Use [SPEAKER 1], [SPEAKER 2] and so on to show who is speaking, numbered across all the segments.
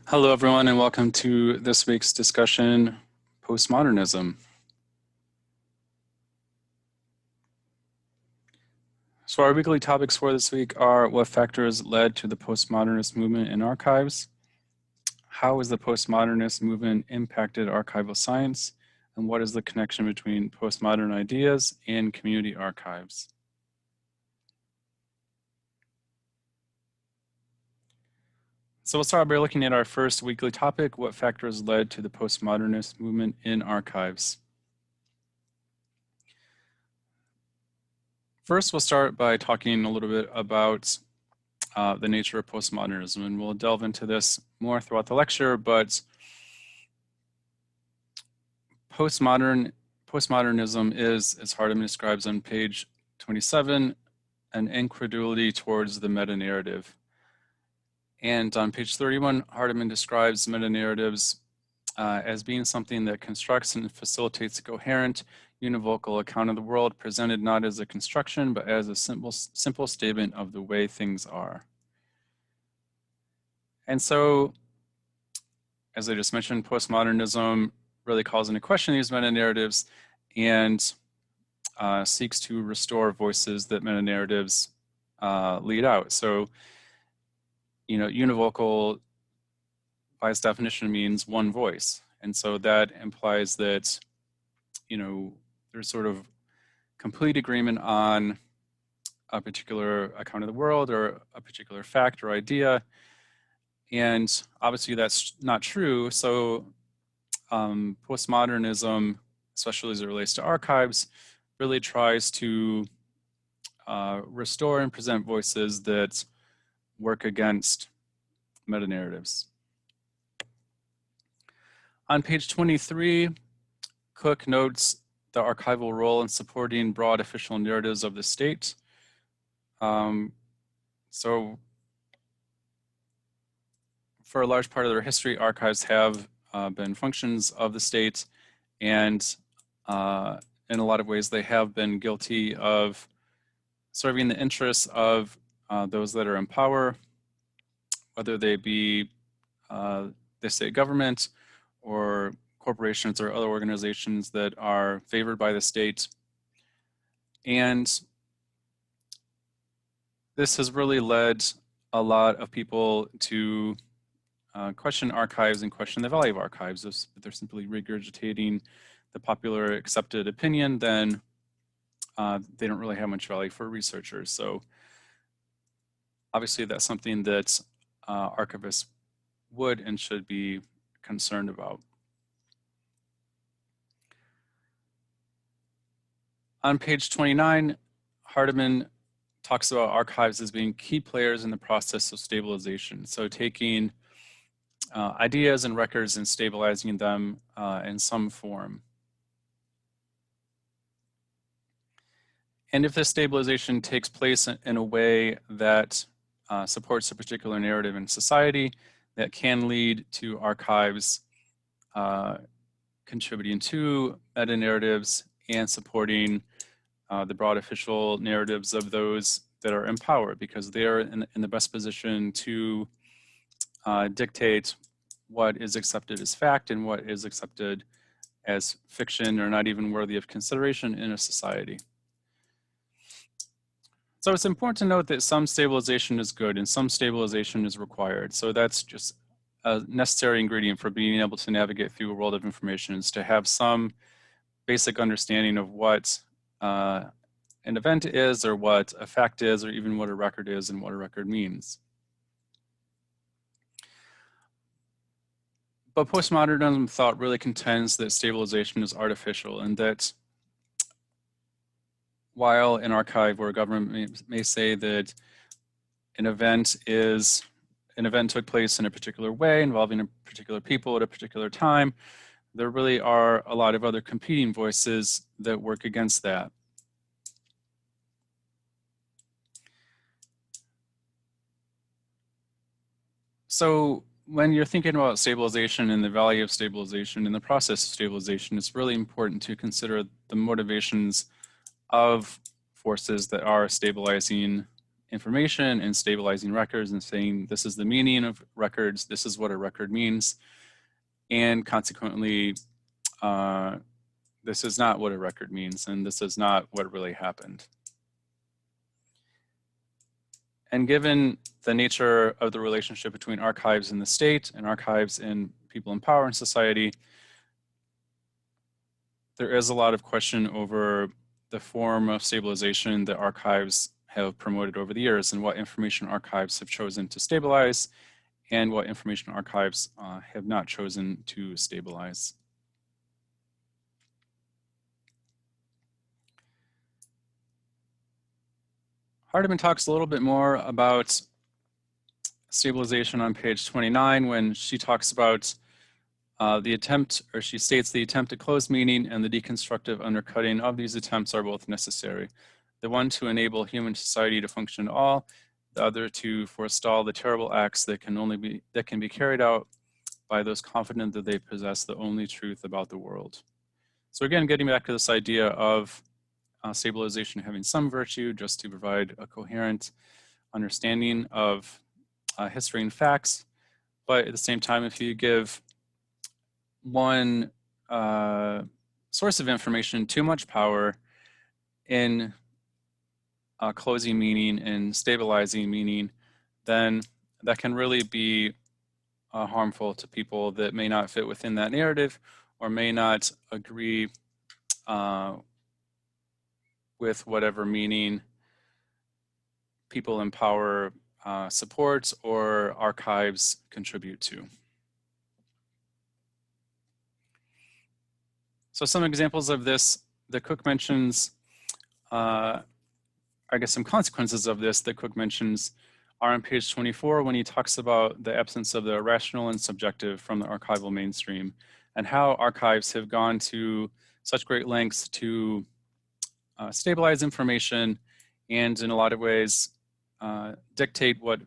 [SPEAKER 1] Hello, everyone, and welcome to this week's discussion, Postmodernism. So our weekly topics for this week are what factors led to the postmodernist movement in archives, how has the postmodernist movement impacted archival science, and what is the connection between postmodern ideas and community archives. So we'll start by looking at our first weekly topic, what factors led to the postmodernist movement in archives. First, we'll start by talking a little bit about the nature of postmodernism, and we'll delve into this more throughout the lecture, but postmodernism is, as Hardeman describes on page 27, an incredulity towards the meta-narrative. And on page 31, Hardeman describes meta-narratives as being something that constructs and facilitates a coherent, univocal account of the world, presented not as a construction, but as a simple statement of the way things are. And so, as I just mentioned, postmodernism really calls into question these meta-narratives and seeks to restore voices that meta-narratives lead out. So, univocal, by its definition, means one voice. And so that implies that, there's sort of complete agreement on a particular account of the world or a particular fact or idea. And obviously that's not true. So postmodernism, especially as it relates to archives, really tries to restore and present voices that work against meta-narratives. On page 23, Cook notes the archival role in supporting broad official narratives of the state. So for a large part of their history, archives have been functions of the state, and in a lot of ways they have been guilty of serving the interests of those that are in power, whether they be the state government or corporations or other organizations that are favored by the state. And this has really led a lot of people to question archives and question the value of archives. If they're simply regurgitating the popular accepted opinion, then they don't really have much value for researchers. So obviously that's something that archivists would and should be concerned about. On page 29, Hardeman talks about archives as being key players in the process of stabilization. So taking ideas and records and stabilizing them in some form. And if this stabilization takes place in a way that supports a particular narrative in society, that can lead to archives contributing to meta-narratives and supporting the broad official narratives of those that are in power, because they are in the best position to dictate what is accepted as fact and what is accepted as fiction or not even worthy of consideration in a society. So it's important to note that some stabilization is good and some stabilization is required. So that's just a necessary ingredient for being able to navigate through a world of information, is to have some basic understanding of what an event is, or what a fact is, or even what a record is and what a record means. But postmodernism thought really contends that stabilization is artificial, and that while an archive or a government may say that an event took place in a particular way involving a particular people at a particular time, there really are a lot of other competing voices that work against that. So when you're thinking about stabilization and the value of stabilization and the process of stabilization, it's really important to consider the motivations of forces that are stabilizing information and stabilizing records and saying this is the meaning of records, this is what a record means, and consequently, this is not what a record means, and this is not what really happened. And given the nature of the relationship between archives and the state and archives and people in power in society, there is a lot of question over the form of stabilization that archives have promoted over the years and what information archives have chosen to stabilize and what information archives have not chosen to stabilize. Hardiman talks a little bit more about stabilization on page 29 when she talks about the attempt, or she states the attempt to close meaning and the deconstructive undercutting of these attempts are both necessary. The one to enable human society to function at all, the other to forestall the terrible acts that can be carried out by those confident that they possess the only truth about the world. So again, getting back to this idea of stabilization having some virtue just to provide a coherent understanding of history and facts, but at the same time, if you give one source of information too much power in closing meaning and stabilizing meaning, then that can really be harmful to people that may not fit within that narrative or may not agree with whatever meaning people in power support or archives contribute to. So some examples of this, that Cook mentions, I guess some consequences of this that Cook mentions are on page 24 when he talks about the absence of the rational and subjective from the archival mainstream and how archives have gone to such great lengths to stabilize information and in a lot of ways dictate what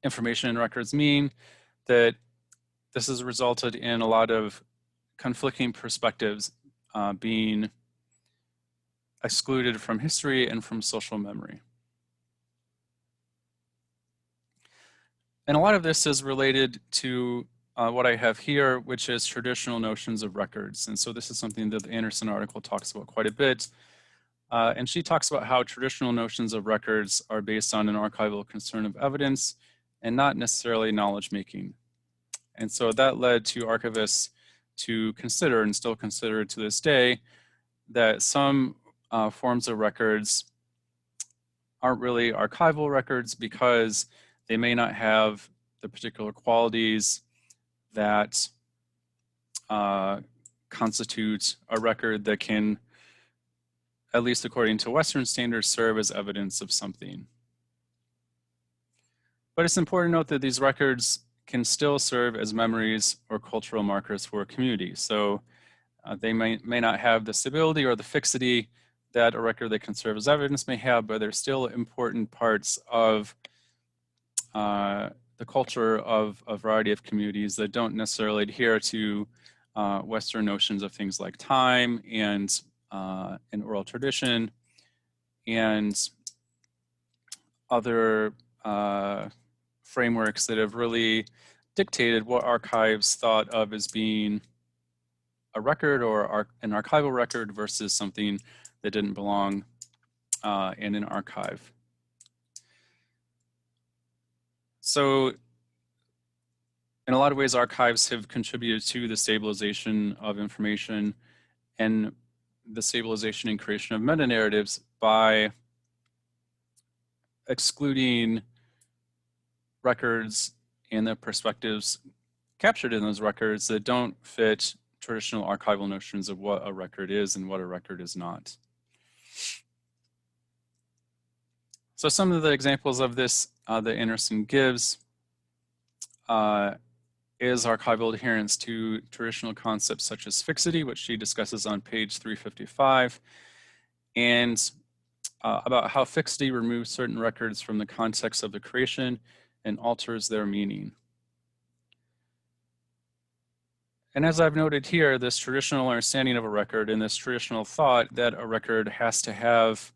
[SPEAKER 1] information and records mean, that this has resulted in a lot of conflicting perspectives being excluded from history and from social memory. And a lot of this is related to what I have here, which is traditional notions of records. And so this is something that the Anderson article talks about quite a bit. And she talks about how traditional notions of records are based on an archival concern of evidence and not necessarily knowledge making. And so that led to archivists to consider, and still consider to this day, that some forms of records aren't really archival records because they may not have the particular qualities that constitute a record that can, at least according to Western standards, serve as evidence of something. But it's important to note that these records can still serve as memories or cultural markers for a community. So they may not have the stability or the fixity that a record that can serve as evidence may have, but they're still important parts of the culture of a variety of communities that don't necessarily adhere to Western notions of things like time and oral tradition and other frameworks that have really dictated what archives thought of as being a record or an archival record versus something that didn't belong in an archive. So in a lot of ways, archives have contributed to the stabilization of information and the stabilization and creation of meta-narratives by excluding records and the perspectives captured in those records that don't fit traditional archival notions of what a record is and what a record is not. So some of the examples of this that Anderson gives is archival adherence to traditional concepts such as fixity, which she discusses on page 355, and about how fixity removes certain records from the context of the creation and alters their meaning. And as I've noted here, this traditional understanding of a record and this traditional thought that a record has to have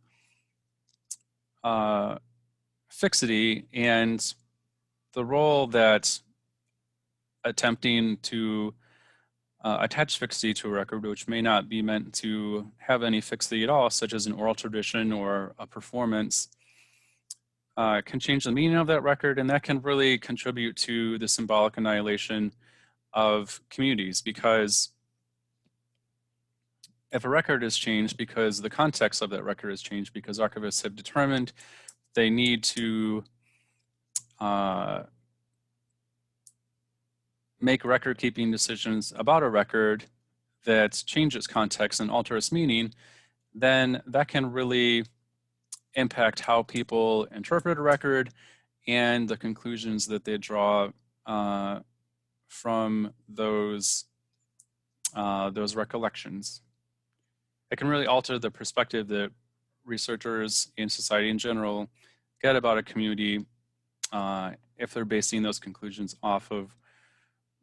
[SPEAKER 1] fixity and the role that attempting to attach fixity to a record, which may not be meant to have any fixity at all, such as an oral tradition or a performance, can change the meaning of that record, and that can really contribute to the symbolic annihilation of communities, because if a record is changed because the context of that record has changed, because archivists have determined they need to make record-keeping decisions about a record that change its context and alter its meaning, then that can really impact how people interpret a record and the conclusions that they draw from those recollections. It can really alter the perspective that researchers and society in general get about a community if they're basing those conclusions off of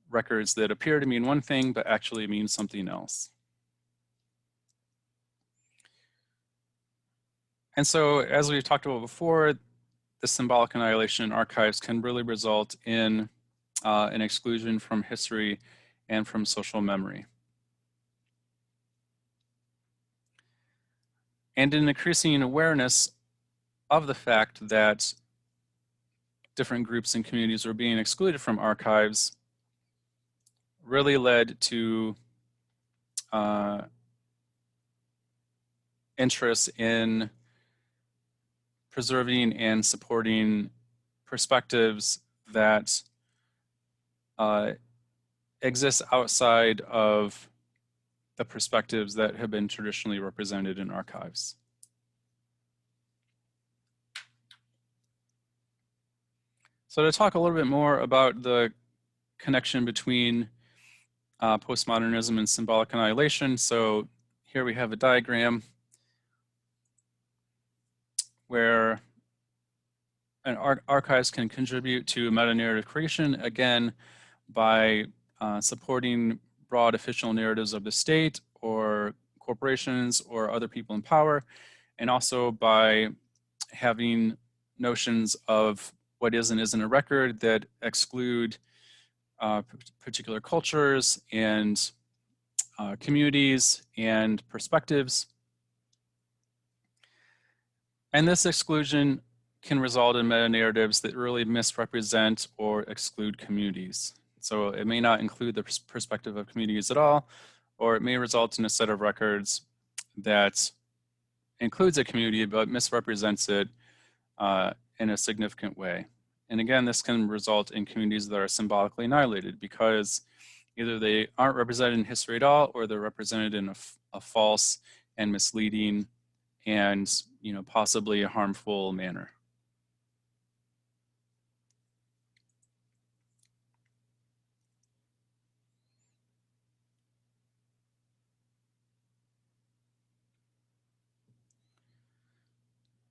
[SPEAKER 1] records that appear to mean one thing but actually mean something else. And so, as we've talked about before, the symbolic annihilation in archives can really result in an exclusion from history and from social memory. And an increasing awareness of the fact that different groups and communities are being excluded from archives really led to interest in preserving and supporting perspectives that exist outside of the perspectives that have been traditionally represented in archives. So to talk a little bit more about the connection between postmodernism and symbolic annihilation, so here we have a diagram where archives can contribute to meta-narrative creation, again, by supporting broad official narratives of the state or corporations or other people in power, and also by having notions of what is and isn't a record that exclude particular cultures and communities and perspectives. And this exclusion can result in meta-narratives that really misrepresent or exclude communities. So it may not include the perspective of communities at all, or it may result in a set of records that includes a community but misrepresents it in a significant way. And again, this can result in communities that are symbolically annihilated because either they aren't represented in history at all, or they're represented in a false and misleading and possibly a harmful manner.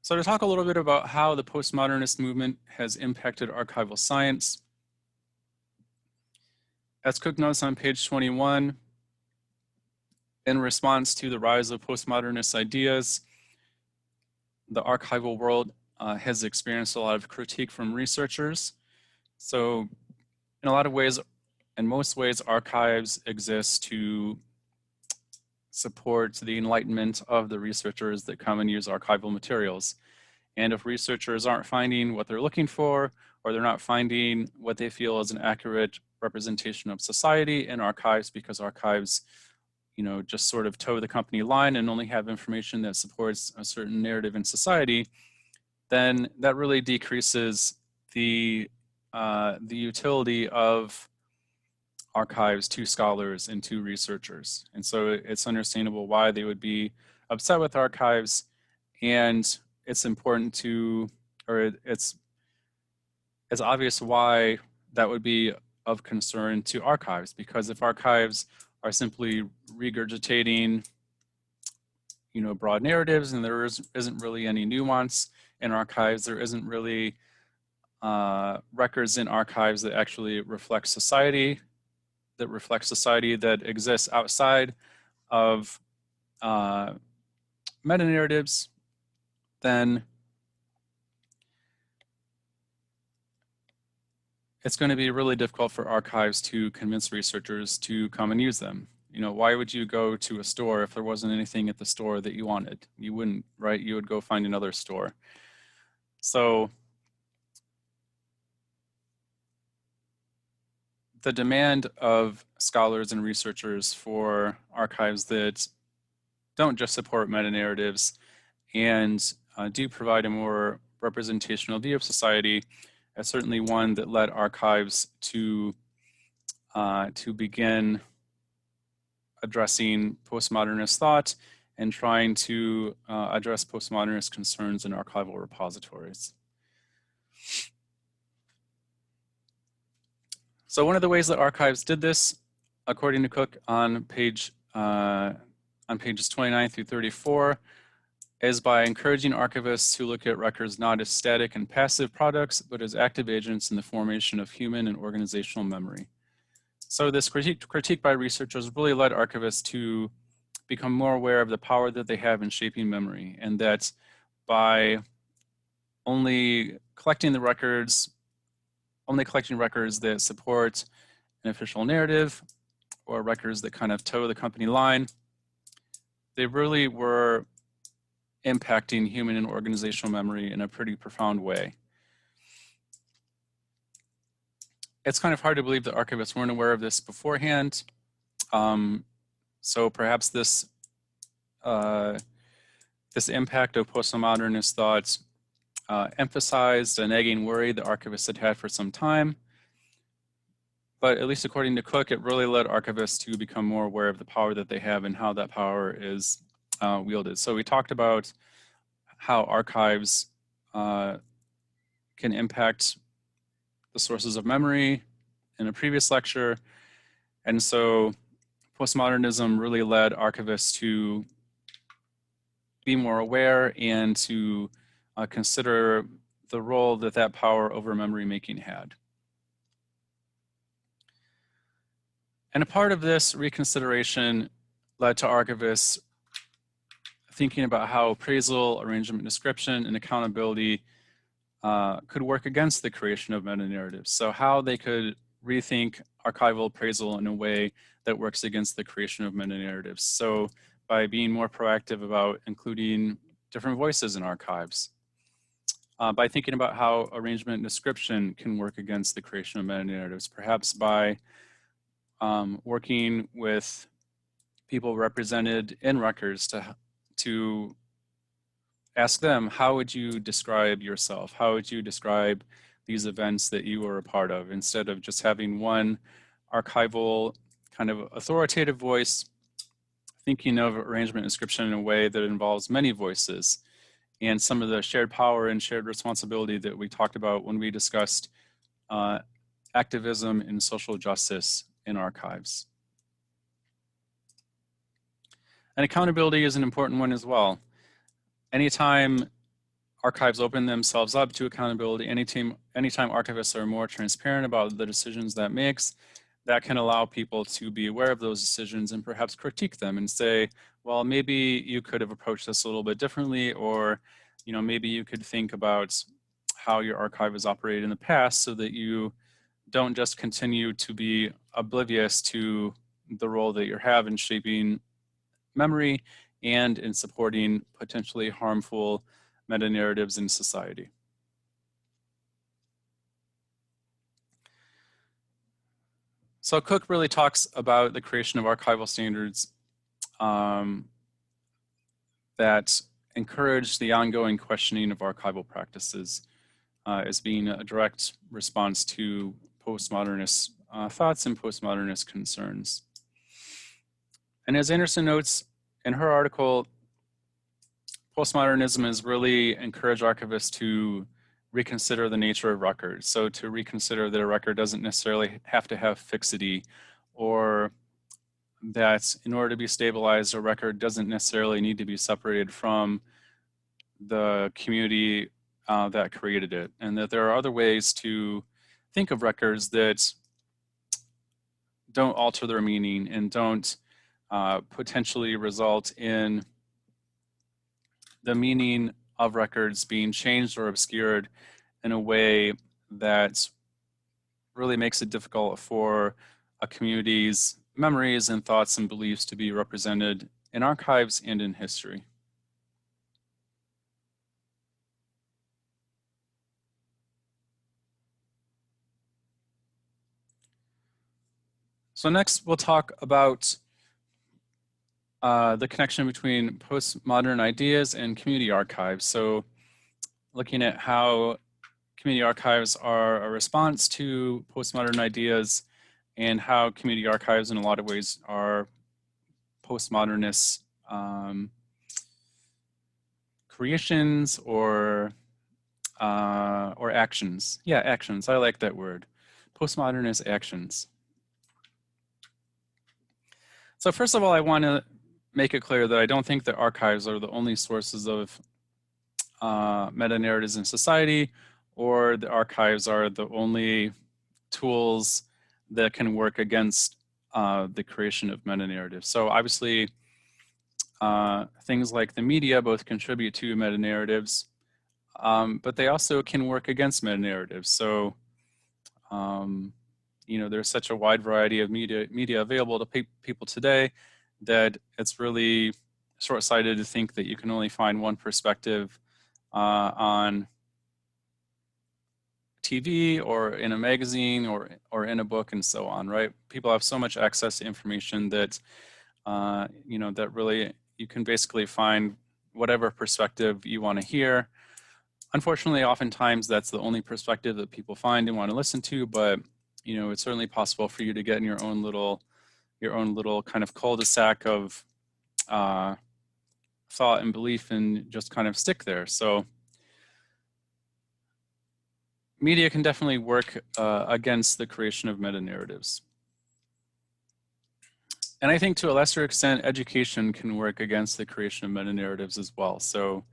[SPEAKER 1] So to talk a little bit about how the postmodernist movement has impacted archival science, as Cook notes on page 21, in response to the rise of postmodernist ideas, the archival world has experienced a lot of critique from researchers. So in a lot of ways, in most ways, archives exist to support the enlightenment of the researchers that come and use archival materials. And if researchers aren't finding what they're looking for, or they're not finding what they feel is an accurate representation of society in archives, because archives just sort of toe the company line and only have information that supports a certain narrative in society, then that really decreases the utility of archives to scholars and to researchers. And so it's understandable why they would be upset with archives, and it's important to, or it's obvious why that would be of concern to archives, because if archives are simply regurgitating broad narratives and there isn't really any nuance in archives, there isn't really records in archives that actually reflect society, that exists outside of meta-narratives, then it's going to be really difficult for archives to convince researchers to come and use them. You know, why would you go to a store if there wasn't anything at the store that you wanted? You wouldn't, right? You would go find another store. So the demand of scholars and researchers for archives that don't just support meta-narratives and do provide a more representational view of society is certainly one that led archives to begin addressing postmodernist thought and trying to address postmodernist concerns in archival repositories. So one of the ways that archives did this, according to Cook on pages 29 through 34, is by encouraging archivists to look at records not as static and passive products, but as active agents in the formation of human and organizational memory. So this critique by researchers really led archivists to become more aware of the power that they have in shaping memory, and that by only collecting records that support an official narrative or records that kind of toe the company line, they really were impacting human and organizational memory in a pretty profound way. It's kind of hard to believe that archivists weren't aware of this beforehand. So perhaps this impact of postmodernist thoughts emphasized a nagging worry that archivists had had for some time. But at least according to Cook, it really led archivists to become more aware of the power that they have and how that power is wielded. So we talked about how archives can impact the sources of memory in a previous lecture. And so postmodernism really led archivists to be more aware and to consider the role that that power over memory making had. And a part of this reconsideration led to archivists thinking about how appraisal, arrangement, description, and accountability could work against the creation of meta-narratives. So how they could rethink archival appraisal in a way that works against the creation of meta-narratives. So by being more proactive about including different voices in archives, by thinking about how arrangement and description can work against the creation of meta-narratives, perhaps by working with people represented in records to ask them, how would you describe yourself? How would you describe these events that you were a part of, instead of just having one archival kind of authoritative voice, thinking of arrangement and description in a way that involves many voices and some of the shared power and shared responsibility that we talked about when we discussed activism and social justice in archives. And accountability is an important one as well. Anytime archives open themselves up to accountability, anytime archivists are more transparent about the decisions that makes, that can allow people to be aware of those decisions and perhaps critique them and say, well, maybe you could have approached this a little bit differently, or maybe you could think about how your archive has operated in the past so that you don't just continue to be oblivious to the role that you have in shaping memory and in supporting potentially harmful meta-narratives in society. So Cook really talks about the creation of archival standards that encourage the ongoing questioning of archival practices as being a direct response to postmodernist thoughts and postmodernist concerns. And as Anderson notes in her article, postmodernism has really encouraged archivists to reconsider the nature of records. So to reconsider that a record doesn't necessarily have to have fixity, or that in order to be stabilized, a record doesn't necessarily need to be separated from the community that created it, and that there are other ways to think of records that don't alter their meaning and don't potentially result in the meaning of records being changed or obscured in a way that really makes it difficult for a community's memories and thoughts and beliefs to be represented in archives and in history. So next we'll talk about the connection between postmodern ideas and community archives. So looking at how community archives are a response to postmodern ideas and how community archives in a lot of ways are postmodernist creations or actions. Yeah, actions. I like that word. Postmodernist actions. So first of all, I want to make it clear that I don't think that archives are the only sources of meta-narratives in society, or the archives are the only tools that can work against the creation of meta-narratives. So obviously, things like the media both contribute to meta-narratives, but they also can work against meta-narratives. So, you know, there's such a wide variety of media available to people today that it's really short-sighted to think that you can only find one perspective on TV or in a magazine or in a book and so on, right? People have so much access to information that, you know, that really you can basically find whatever perspective you want to hear. Unfortunately, oftentimes that's the only perspective that people find and want to listen to, but you know, it's certainly possible for you to get in your own little kind of cul-de-sac of thought and belief and just kind of stick there. So media can definitely work against the creation of meta-narratives. And I think to a lesser extent, education can work against the creation of meta-narratives as well. So,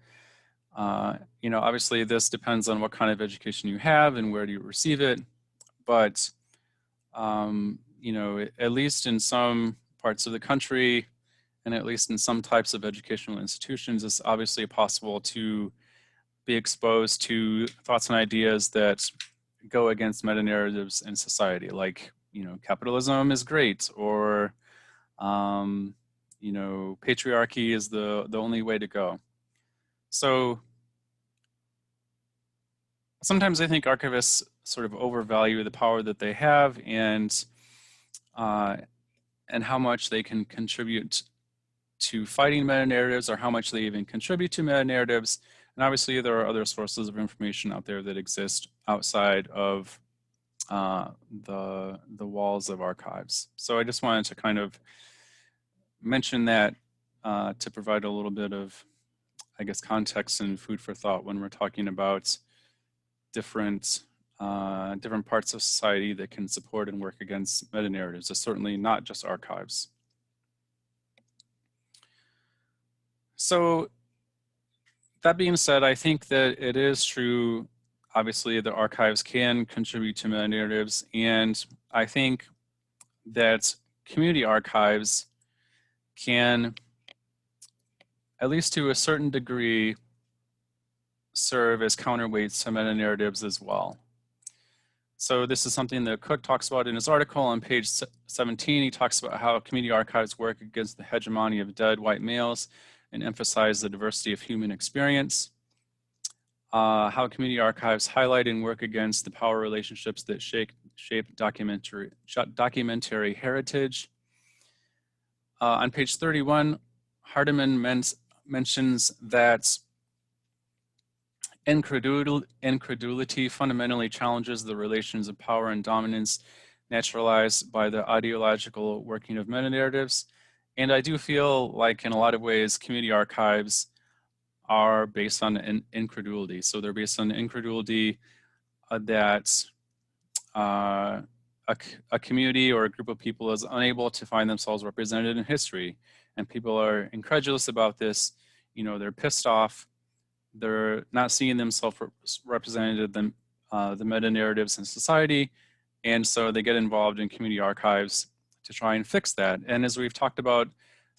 [SPEAKER 1] you know, obviously this depends on what kind of education you have and where do you receive it. But, you know, at least in some parts of the country and at least in some types of educational institutions, it's obviously possible to be exposed to thoughts and ideas that go against meta-narratives in society, like, you know, capitalism is great, or you know, patriarchy is the only way to go. So sometimes I think archivists sort of overvalue the power that they have and how much they can contribute to fighting meta-narratives or how much they even contribute to meta-narratives. And obviously there are other sources of information out there that exist outside of the walls of archives. So I just wanted to kind of mention that to provide a little bit of, I guess, context and food for thought when we're talking about different parts of society that can support and work against meta-narratives. It's certainly not just archives. So that being said, I think that it is true, obviously, the archives can contribute to meta-narratives, and I think that community archives can, at least to a certain degree, serve as counterweights to meta-narratives as well. So this is something that Cook talks about in his article on page 17. He talks about how community archives work against the hegemony of dead white males and emphasize the diversity of human experience. How community archives highlight and work against the power relationships that shape documentary heritage. On page 31, Hardiman mentions that incredulity fundamentally challenges the relations of power and dominance naturalized by the ideological working of meta-narratives. And I do feel like in a lot of ways, community archives are based on incredulity. So they're based on incredulity that a community or a group of people is unable to find themselves represented in history. And people are incredulous about this. You know, they're pissed off. They're not seeing themselves represented in the meta-narratives in society. And so they get involved in community archives to try and fix that. And as we've talked about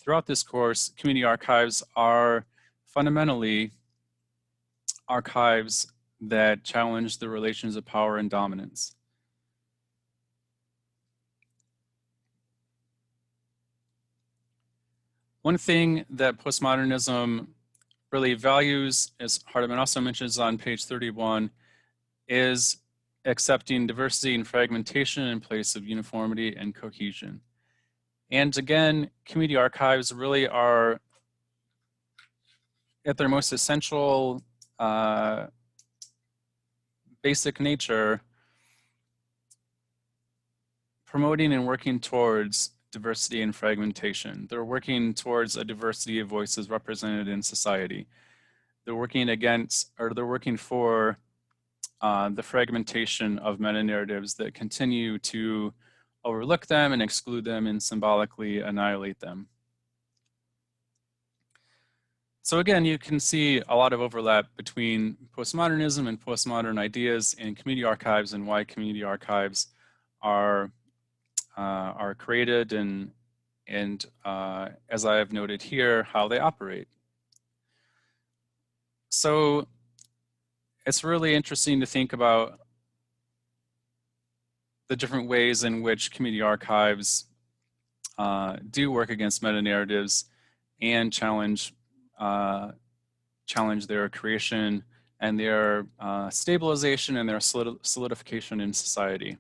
[SPEAKER 1] throughout this course, community archives are fundamentally archives that challenge the relations of power and dominance. One thing that postmodernism really values, as Hardeman also mentions on page 31, is accepting diversity and fragmentation in place of uniformity and cohesion. And again, community archives really are, at their most essential, basic nature, promoting and working towards diversity and fragmentation. They're working towards a diversity of voices represented in society. They're working against, or they're working for the fragmentation of meta-narratives that continue to overlook them and exclude them and symbolically annihilate them. So again, you can see a lot of overlap between postmodernism and postmodern ideas in community archives and why community archives are created and as I have noted here, how they operate. So it's really interesting to think about the different ways in which community archives do work against meta-narratives and challenge their creation and their stabilization and their solidification in society.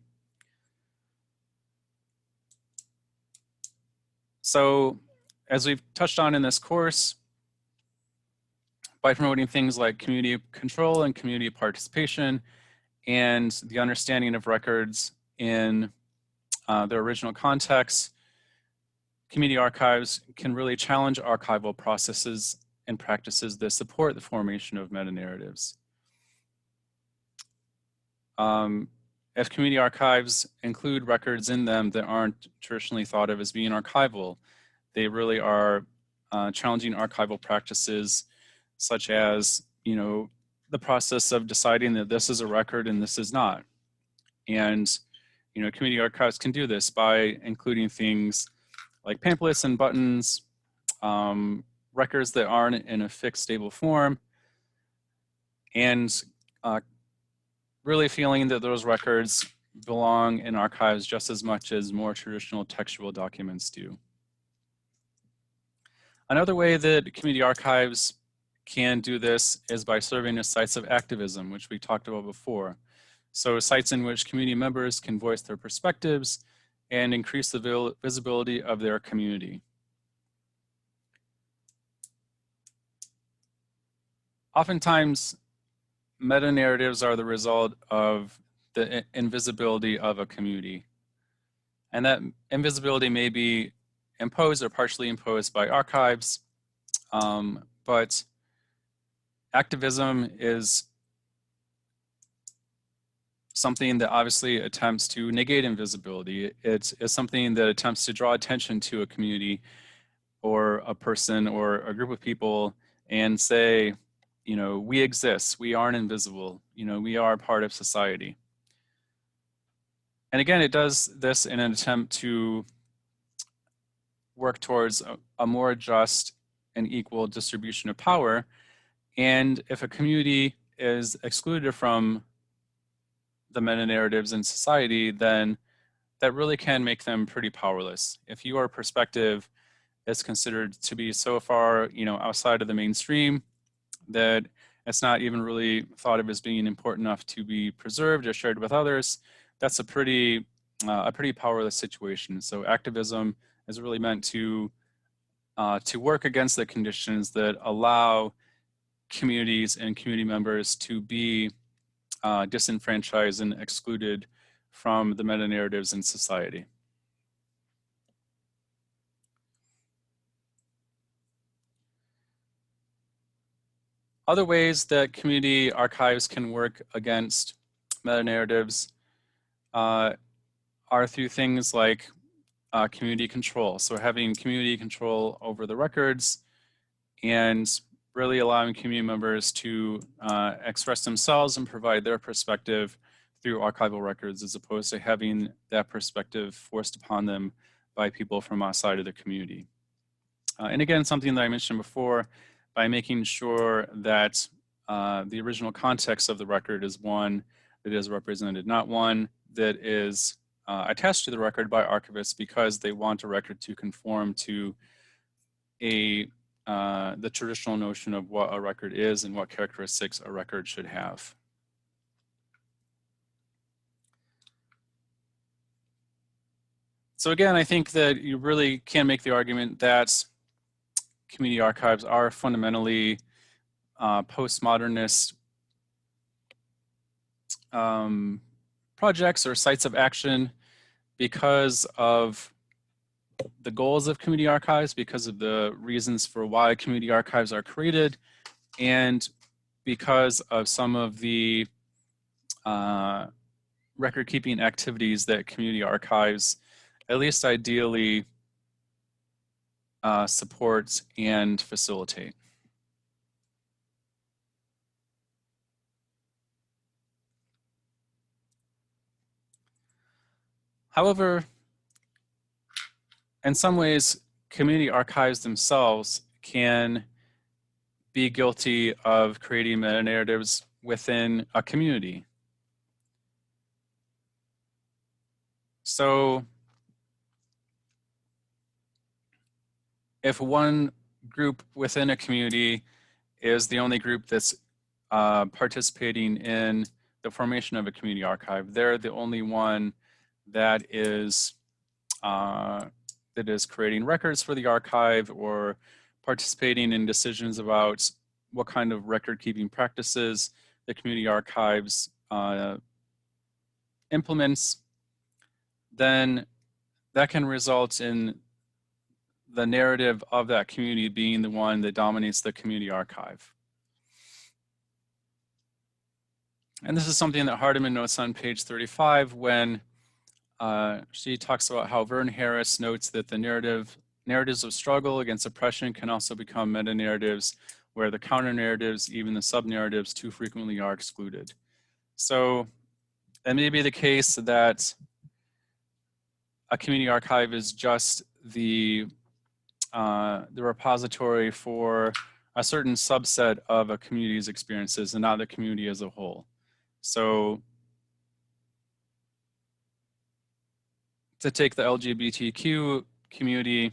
[SPEAKER 1] So as we've touched on in this course, by promoting things like community control and community participation and the understanding of records in their original context, community archives can really challenge archival processes and practices that support the formation of meta-narratives. If community archives include records in them that aren't traditionally thought of as being archival, they really are challenging archival practices such as, the process of deciding that this is a record and this is not. And, community archives can do this by including things like pamphlets and buttons, records that aren't in a fixed, stable form, and really feeling that those records belong in archives just as much as more traditional textual documents do. Another way that community archives can do this is by serving as sites of activism, which we talked about before. So sites in which community members can voice their perspectives and increase the visibility of their community. Oftentimes, meta-narratives are the result of the invisibility of a community. And that invisibility may be imposed or partially imposed by archives, but activism is something that obviously attempts to negate invisibility. It's something that attempts to draw attention to a community or a person or a group of people and say, we exist, we aren't invisible, we are part of society. And again, it does this in an attempt to work towards a more just and equal distribution of power. And if a community is excluded from the meta-narratives in society, then that really can make them pretty powerless. If your perspective is considered to be so far, outside of the mainstream that it's not even really thought of as being important enough to be preserved or shared with others, that's a pretty powerless situation. So activism is really meant to work against the conditions that allow communities and community members to be disenfranchised and excluded from the meta-narratives in society. Other ways that community archives can work against meta-narratives are through things like community control. So having community control over the records and really allowing community members to express themselves and provide their perspective through archival records, as opposed to having that perspective forced upon them by people from outside of the community. And again, something that I mentioned before, by making sure that the original context of the record is one that is represented, not one that is attached to the record by archivists because they want a record to conform to the traditional notion of what a record is and what characteristics a record should have. So again, I think that you really can make the argument that community archives are fundamentally postmodernist projects or sites of action because of the goals of community archives, because of the reasons for why community archives are created, and because of some of the record-keeping activities that community archives, at least ideally, support and facilitate. However, in some ways, community archives themselves can be guilty of creating meta-narratives within a community. So if one group within a community is the only group that's participating in the formation of a community archive, they're the only one that is creating records for the archive or participating in decisions about what kind of record-keeping practices the community archives implements, then that can result in the narrative of that community being the one that dominates the community archive. And this is something that Hardiman notes on page 35 when she talks about how Vern Harris notes that the narratives of struggle against oppression can also become meta-narratives where the counter-narratives, even the sub-narratives, too frequently are excluded. So it may be the case that a community archive is just the repository for a certain subset of a community's experiences and not the community as a whole. So to take the LGBTQ community,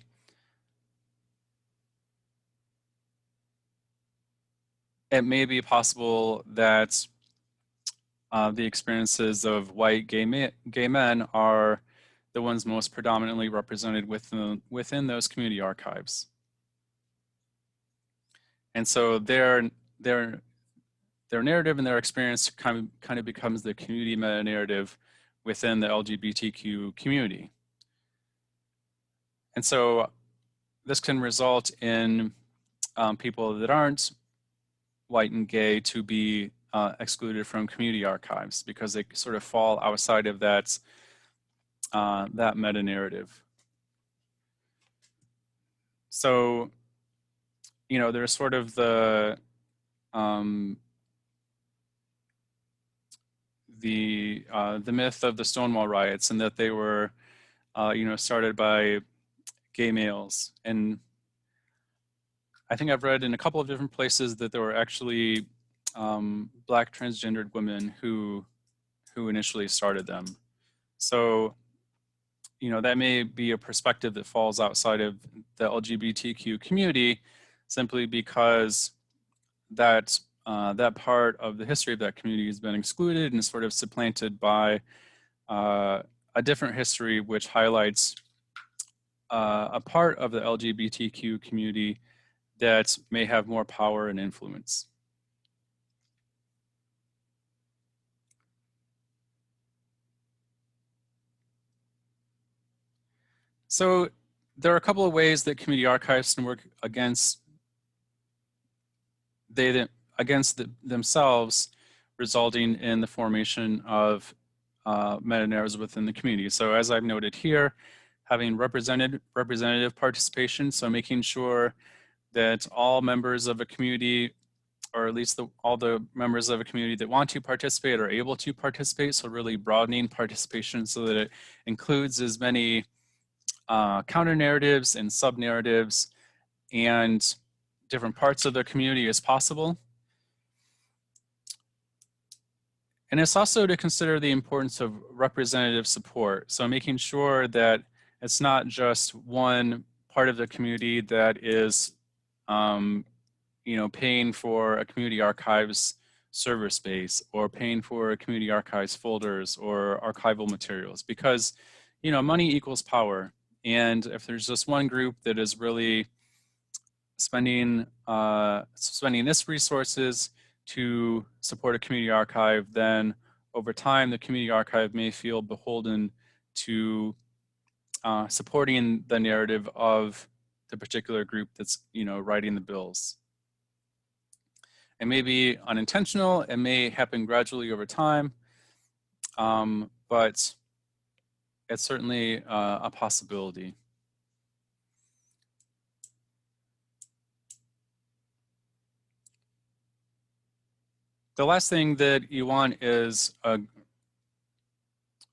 [SPEAKER 1] it may be possible that the experiences of white gay men are the ones most predominantly represented within those community archives. And so their narrative and their experience kind of becomes the community meta-narrative within the LGBTQ community. And so this can result in people that aren't white and gay to be excluded from community archives because they sort of fall outside of that meta-narrative. So, you know, there's sort of the myth of the Stonewall riots and that they were, you know, started by gay males. And I think I've read in a couple of different places that there were actually Black transgendered women who initially started them. So, you know, that may be a perspective that falls outside of the LGBTQ community simply because that part of the history of that community has been excluded and sort of supplanted by a different history which highlights a part of the LGBTQ community that may have more power and influence. So there are a couple of ways that community archives can work against themselves, resulting in the formation of meta-narratives within the community. So as I've noted here, having representative participation, so making sure that all members of a community, or at least all the members of a community that want to participate are able to participate, so really broadening participation so that it includes as many counter-narratives and sub-narratives and different parts of the community as possible. And it's also to consider the importance of representative support. So making sure that it's not just one part of the community that is, paying for a community archives server space, or paying for a community archives folders or archival materials, because, money equals power. And if there's just one group that is really spending this resources to support a community archive, then over time the community archive may feel beholden to supporting the narrative of the particular group that's writing the bills. It may be unintentional, it may happen gradually over time, but it's certainly a possibility. The last thing that you want is an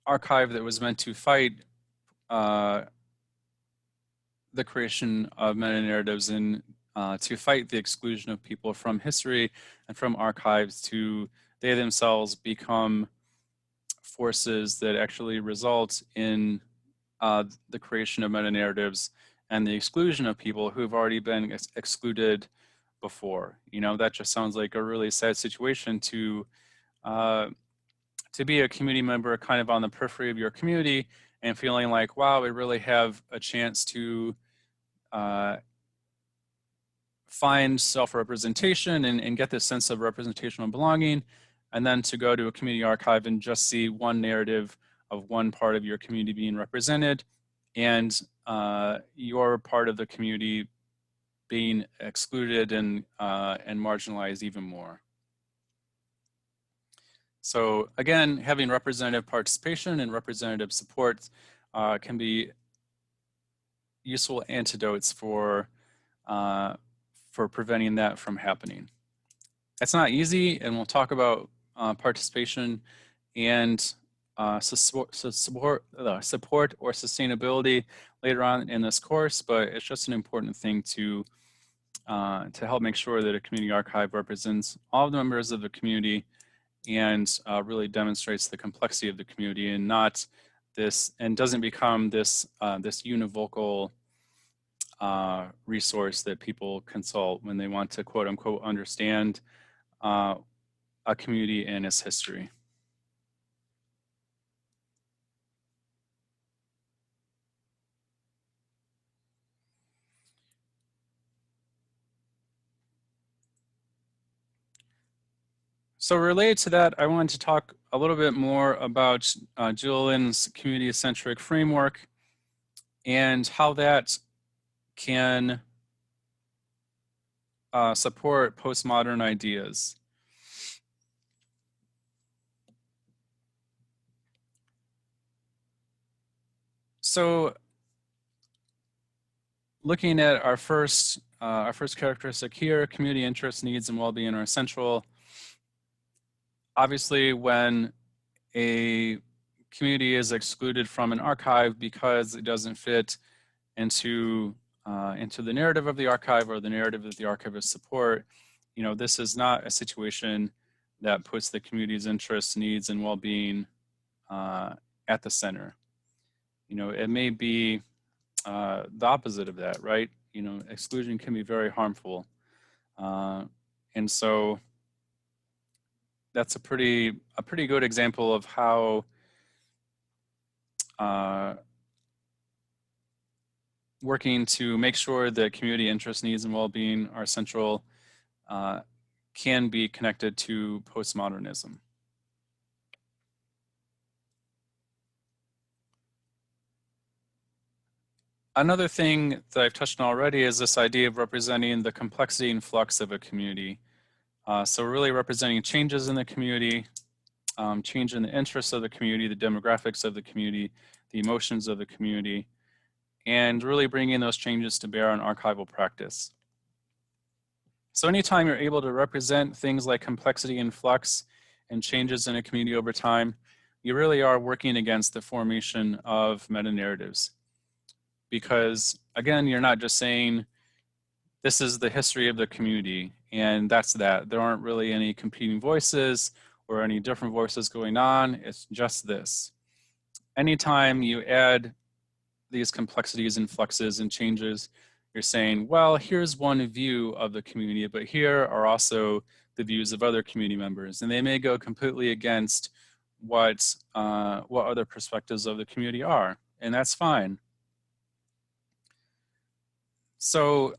[SPEAKER 1] archive that was meant to fight the creation of meta-narratives and to fight the exclusion of people from history and from archives, to they themselves become forces that actually result in the creation of meta-narratives and the exclusion of people who've already been excluded before. That just sounds like a really sad situation to be a community member kind of on the periphery of your community and feeling like, wow, we really have a chance to find self-representation and get this sense of representational belonging, and then to go to a community archive and just see one narrative of one part of your community being represented, and your part of the community being excluded and marginalized even more. So again, having representative participation and representative support can be useful antidotes for preventing that from happening. It's not easy, and we'll talk about participation and support or sustainability later on in this course, but it's just an important thing to help make sure that a community archive represents all the members of the community and really demonstrates the complexity of the community, and not this, and doesn't become this this univocal resource that people consult when they want to quote unquote understand a community and its history. So related to that, I wanted to talk a little bit more about Julian's community-centric framework and how that can support postmodern ideas. So looking at our first characteristic here, community interests, needs, and well-being are central. Obviously, when a community is excluded from an archive because it doesn't fit into the narrative of the archive or the narrative that the archivists support, this is not a situation that puts the community's interests, needs, and well-being at the center. It may be the opposite of that, right? Exclusion can be very harmful, and so that's a pretty good example of how working to make sure that community interests, needs, and well-being are central can be connected to postmodernism. Another thing that I've touched on already is this idea of representing the complexity and flux of a community. So really representing changes in the community, change in the interests of the community, the demographics of the community, the emotions of the community, and really bringing those changes to bear on archival practice. So anytime you're able to represent things like complexity and flux and changes in a community over time, you really are working against the formation of meta-narratives. Because again, you're not just saying, this is the history of the community, and that's that. There aren't really any competing voices or any different voices going on. It's just this. Anytime you add these complexities and fluxes and changes, you're saying, well, here's one view of the community, but here are also the views of other community members, and they may go completely against what other perspectives of the community are, and that's fine. So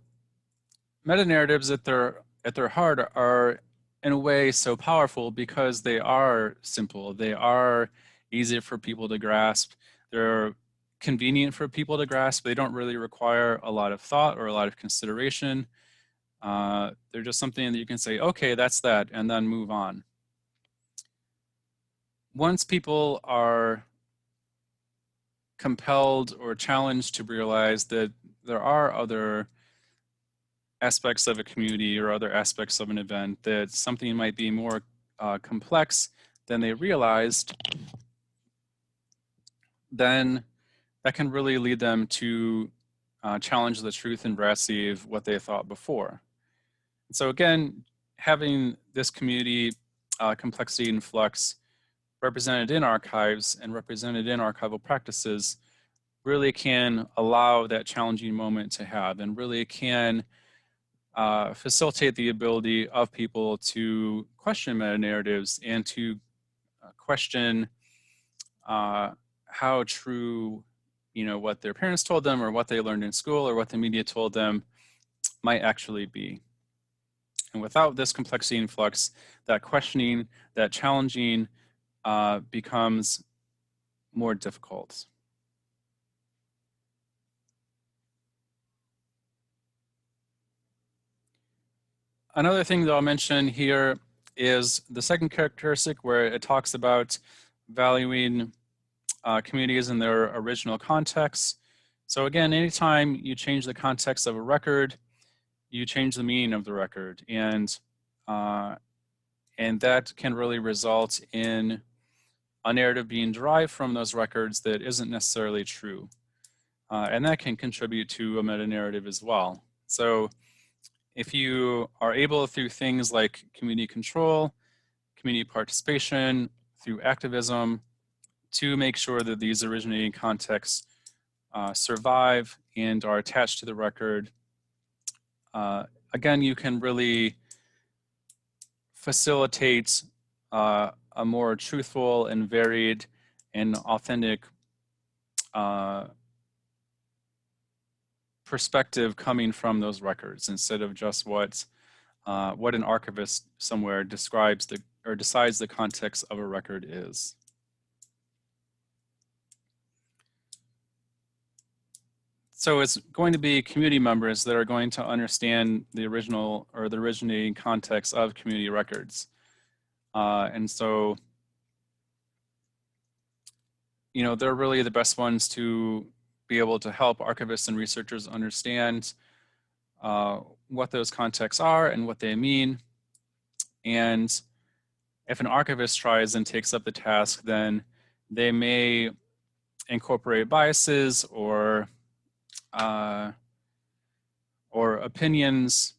[SPEAKER 1] meta-narratives at their heart are in a way so powerful because they are simple, they are easy for people to grasp, they're convenient for people to grasp, they don't really require a lot of thought or a lot of consideration. They're just something that you can say, okay, that's that, and then move on. Once people are compelled or challenged to realize that there are other aspects of a community or other aspects of an event, that something might be more complex than they realized, then that can really lead them to challenge the truth and veracity of what they thought before. And so again, having this community complexity and flux represented in archives and represented in archival practices really can allow that challenging moment to have, and really can facilitate the ability of people to question meta-narratives and to question how true, what their parents told them or what they learned in school or what the media told them might actually be. And without this complexity and flux, that questioning, that challenging becomes more difficult. Another thing that I'll mention here is the second characteristic, where it talks about valuing communities in their original context. So again, anytime you change the context of a record, you change the meaning of the record, and that can really result in a narrative being derived from those records that isn't necessarily true. And that can contribute to a meta-narrative as well. So if you are able, through things like community control, community participation, through activism, to make sure that these originating contexts survive and are attached to the record, again, you can really facilitate a more truthful and varied and authentic perspective coming from those records, instead of just what an archivist somewhere describes or decides the context of a record is. So it's going to be community members that are going to understand the original or the originating context of community records. And so, they're really the best ones to be able to help archivists and researchers understand what those contexts are and what they mean. And if an archivist tries and takes up the task, then they may incorporate biases or opinions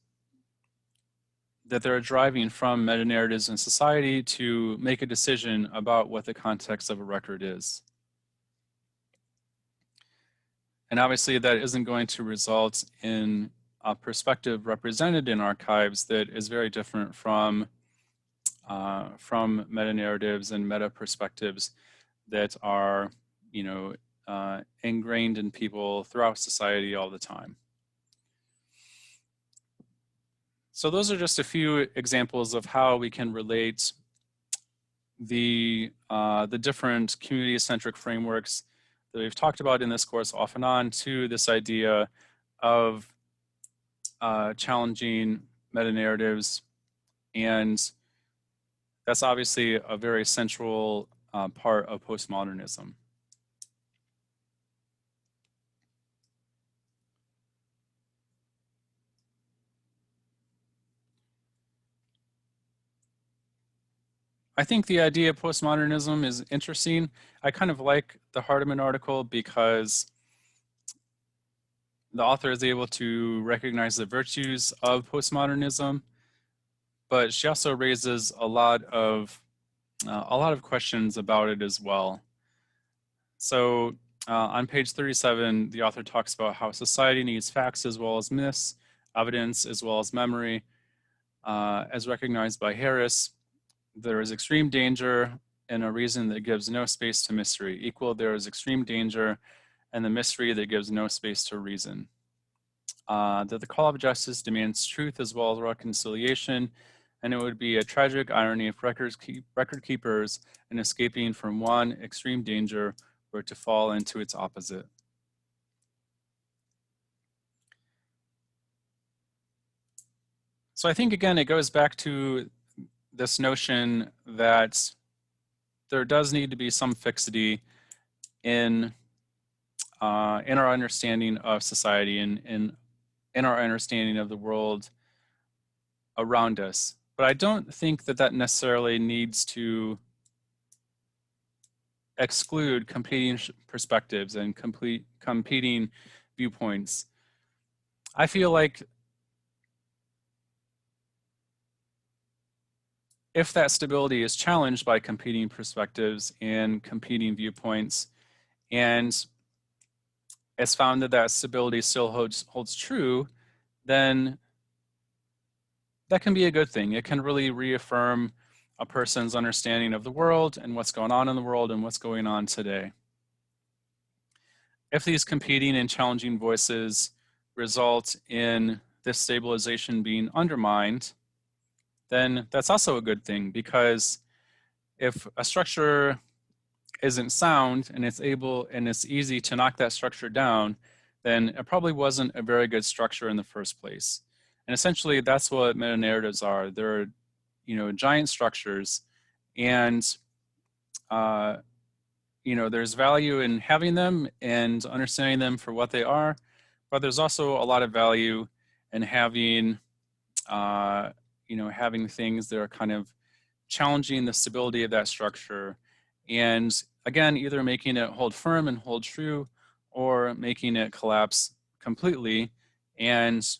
[SPEAKER 1] that they're driving from meta-narratives in society to make a decision about what the context of a record is. And obviously that isn't going to result in a perspective represented in archives that is very different from meta-narratives and meta-perspectives that are, ingrained in people throughout society all the time. So those are just a few examples of how we can relate the different community-centric frameworks that we've talked about in this course off and on to this idea of challenging meta-narratives. And that's obviously a very central part of postmodernism. I think the idea of postmodernism is interesting. I kind of like the Hardiman article because the author is able to recognize the virtues of postmodernism, but she also raises a lot of questions about it as well. So On page 37, the author talks about how society needs facts as well as myths, evidence as well as memory. As recognized by Harris, there is extreme danger in a reason that gives no space to mystery. Equal, there is extreme danger in the mystery that gives no space to reason. That the call of justice demands truth as well as reconciliation, and it would be a tragic irony if record keepers, in escaping from one extreme danger, were to fall into its opposite. So I think, again, it goes back to this notion that there does need to be some fixity in our understanding of society and in our understanding of the world around us. But I don't think that that necessarily needs to exclude competing perspectives and competing viewpoints. I feel like if that stability is challenged by competing perspectives and competing viewpoints, and it's found that that stability still holds true, then that can be a good thing. It can really reaffirm a person's understanding of the world and what's going on in the world and what's going on today. If these competing and challenging voices result in this stabilization being undermined, then that's also a good thing, because if a structure isn't sound and it's easy to knock that structure down, then it probably wasn't a very good structure in the first place. And essentially, that's what meta-narratives are. They're, giant structures, and there's value in having them and understanding them for what they are, but there's also a lot of value in having, having things that are kind of challenging the stability of that structure, and again, either making it hold firm and hold true, or making it collapse completely and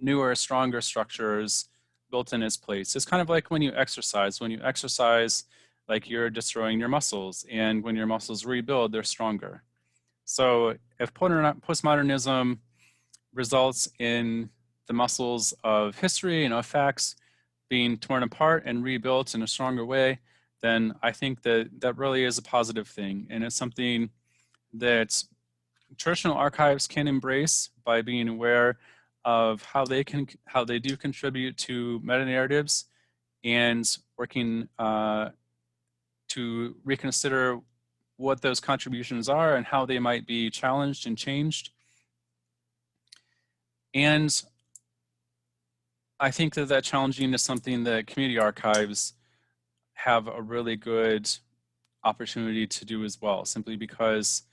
[SPEAKER 1] newer, stronger structures built in its place. It's kind of like when you exercise. When you exercise, like, you're destroying your muscles, and when your muscles rebuild, they're stronger. So if postmodernism results in the muscles of history and of facts being torn apart and rebuilt in a stronger way, then I think that that really is a positive thing. And it's something that traditional archives can embrace by being aware of how they do contribute to meta-narratives, and working to reconsider what those contributions are and how they might be challenged and changed. And I think that that challenging is something that community archives have a really good opportunity to do as well, simply because,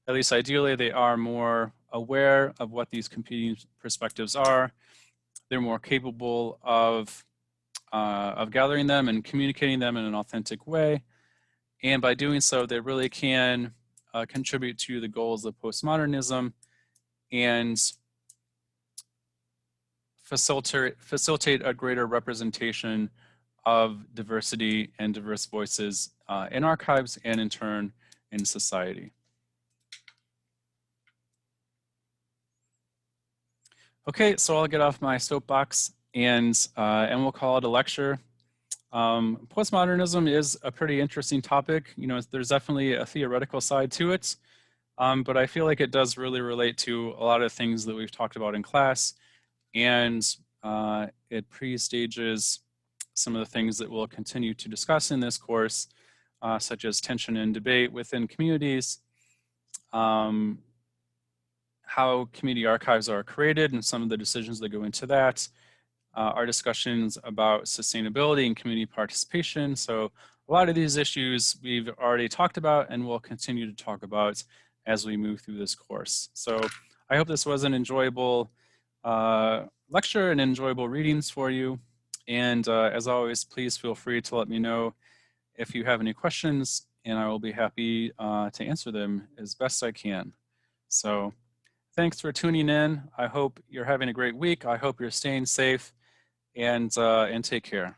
[SPEAKER 1] at least ideally, they are more aware of what these competing perspectives are. They're more capable of gathering them and communicating them in an authentic way. And by doing so, they really can contribute to the goals of postmodernism and facilitate a greater representation of diversity and diverse voices in archives, and in turn in society. Okay, so I'll get off my soapbox and we'll call it a lecture. Postmodernism is a pretty interesting topic. There's definitely a theoretical side to it, but I feel like it does really relate to a lot of things that we've talked about in class, and it pre-stages some of the things that we'll continue to discuss in this course, such as tension and debate within communities, how community archives are created and some of the decisions that go into that, our discussions about sustainability and community participation. So a lot of these issues we've already talked about and we'll continue to talk about as we move through this course. So I hope this was an enjoyable lecture and enjoyable readings for you. And as always, please feel free to let me know if you have any questions, and I will be happy to answer them as best I can. So thanks for tuning in. I hope you're having a great week. I hope you're staying safe, and take care.